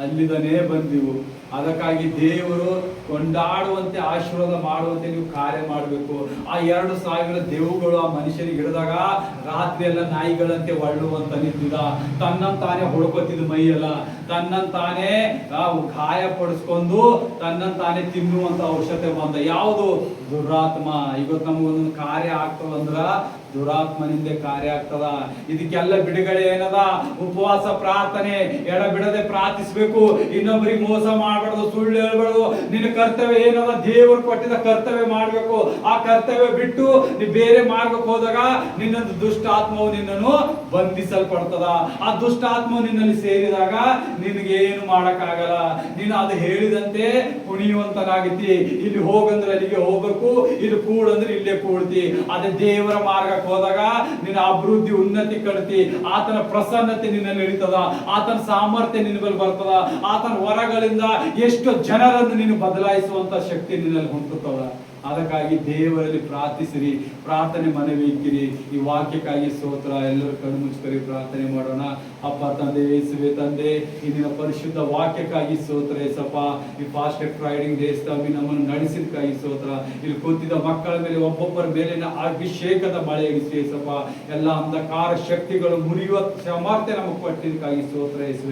ಅಲ್ಲಿದನೇ ಬಂದಿವು. ಅದಕ್ಕಾಗಿ ದೇವರು ಕೊಂಡಾಡುವಂತೆ ಆಶೀರ್ವಾದ ಮಾಡುವಂತೆ ನೀವು ಕಾರ್ಯ ಮಾಡಬೇಕು. ಆ 2,000 ದೇವುಗಳು ಆ ಮನುಷ್ಯನಿಗೆ ಹಿಡಿದಾಗ ರಾತ್ರಿ ಎಲ್ಲ ನಾಯಿಗಳಂತೆ ಒಳ್ಳುವಂತ ನಿಂತಿದ್ದ, ತನ್ನಂತಾನೆ ಹೊಡ್ಕೊತಿದ್ ಮೈಯೆಲ್ಲ, ತನ್ನಂತಾನೆ ಗಾಯ ಪಡಿಸ್ಕೊಂಡು ತನ್ನಂತಾನೆ ತಿನ್ನುವಂತ ಔಷಧಿ ಬಂದ. ಯಾವುದು? ದುರಾತ್ಮ. ಇವತ್ತು ನಮಗೊಂದೊಂದು ಕಾರ್ಯ ಆಗ್ತದಂದ್ರ ದುರಾತ್ಮನಿಂದ ಕಾರ್ಯ ಆಗ್ತದ. ಇದಕ್ಕೆಲ್ಲ ಬಿಡುಗಡೆ ಏನದ? ಉಪವಾಸ, ಪ್ರಾರ್ಥನೆ, ಎಡ ಬಿಡದೆ ಪ್ರಾರ್ಥಿಸ್ಬೇಕು. ಇನ್ನೊಬ್ಬರಿಗೆ ಮೋಸ ಮಾಡಬಾರ್ದು, ಸುಳ್ಳು ಹೇಳ್ಬಾರ್ದು. ನಿನ್ನ ಕರ್ತವ್ಯ ಏನದ? ದೇವರು ಕೊಟ್ಟಿದ ಕರ್ತವ್ಯ ಮಾಡ್ಬೇಕು. ಆ ಕರ್ತವ್ಯ ಬಿಟ್ಟು ನೀ ಬೇರೆ ಮಾಡ್ಬೇಕು ಹೋದಾಗ ನಿನ್ನೊಂದು ದುಷ್ಟಾತ್ಮವು ನಿನ್ನನ್ನು ಬಂಧಿಸಲ್ಪಡ್ತದ. ಆ ದುಷ್ಟಾತ್ಮವು ನಿನ್ನಲ್ಲಿ ಸೇರಿದಾಗ ನಿನಗೇನು ಮಾಡಕ್ಕಾಗಲ್ಲ. ನೀನು ಅದು ಹೇಳಿದಂತೆ ಕುಣಿಯುವಂತನಾಗಿತಿ. ಇಲ್ಲಿ ಹೋಗಂದ್ರೆ ಅಲ್ಲಿಗೆ ಹೋಗ್ಬೇಕು, ಇಲ್ಲಿ ಕೂಡಂದ್ರೆ ಇಲ್ಲೇ ಕೂಡ್ತಿ. ಅದೇ ದೇವರ ಮಾರ್ಗಕ್ಕೆ ಹೋದಾಗ ನಿನ್ನ ಅಭಿವೃದ್ಧಿ, ಉನ್ನತಿ ಕಡ್ತಿ. ಆತನ ಪ್ರಸನ್ನತೆ ನಿನ್ನಲ್ಲಿ ಇಳಿತದ, ಆತನ ಸಾಮರ್ಥ್ಯ ನಿನ್ನ ಮೇಲೆ ಬರ್ತದ. ಆತನ ವರಗಳಿಂದ ಎಷ್ಟು ಜನರನ್ನು ನೀನು ಬದಲಾಯಿಸುವಂತ ಶಕ್ತಿ ನಿನ್ನಲ್ಲಿ ಹೊಂದುತ್ತದ. ಅದಕ್ಕಾಗಿ ದೇವರಲ್ಲಿ ಪ್ರಾರ್ಥಿಸಿರಿ, ಪ್ರಾರ್ಥನೆ ಮನವಿ ಇಕ್ಕಿರಿ. ಈ ವಾಕ್ಯಕ್ಕಾಗಿ ಸ್ತೋತ್ರ. ಎಲ್ಲರೂ ಕಣ್ಣು ಮುಚ್ಚಿರಿ, ಪ್ರಾರ್ಥನೆ ಮಾಡೋಣ. ಅಪ್ಪ ತಂದೆ, ಯೇಸುವೆ ತಂದೆ, ಇಂದಿನ ಪರಿಶುದ್ಧ ವಾಕ್ಯಕ್ಕಾಗಿ ಸ್ತೋತ್ರ ಯೇಸಪ್ಪ. ಈ ಫಾಸ್ಟ್ ಫ್ರೈಡಿಂಗ್ ಡೇಸ್ ನಮ್ಮನ್ನು ನಡೆಸಿದಕ್ಕಾಗಿ ಸ್ತೋತ್ರ. ಇಲ್ಲಿ ಕೂತಿದ್ದ ಮಕ್ಕಳ ಮೇಲೆ ಒಬ್ಬೊಬ್ಬರ ಮೇಲಿನ ಅಭಿಷೇಕದ ಮಳೆ ಇರಿಸಿ ಯೇಸಪ್ಪ. ಎಲ್ಲ ಅಂಧಕಾರ ಶಕ್ತಿಗಳು ಮುರಿಯುವ ಸಾಮರ್ಥ್ಯ ನಮಗೆ ಕೊಟ್ಟಿದ್ದಕ್ಕಾಗಿ ಸ್ತೋತ್ರ ಯೇಸುವೆ.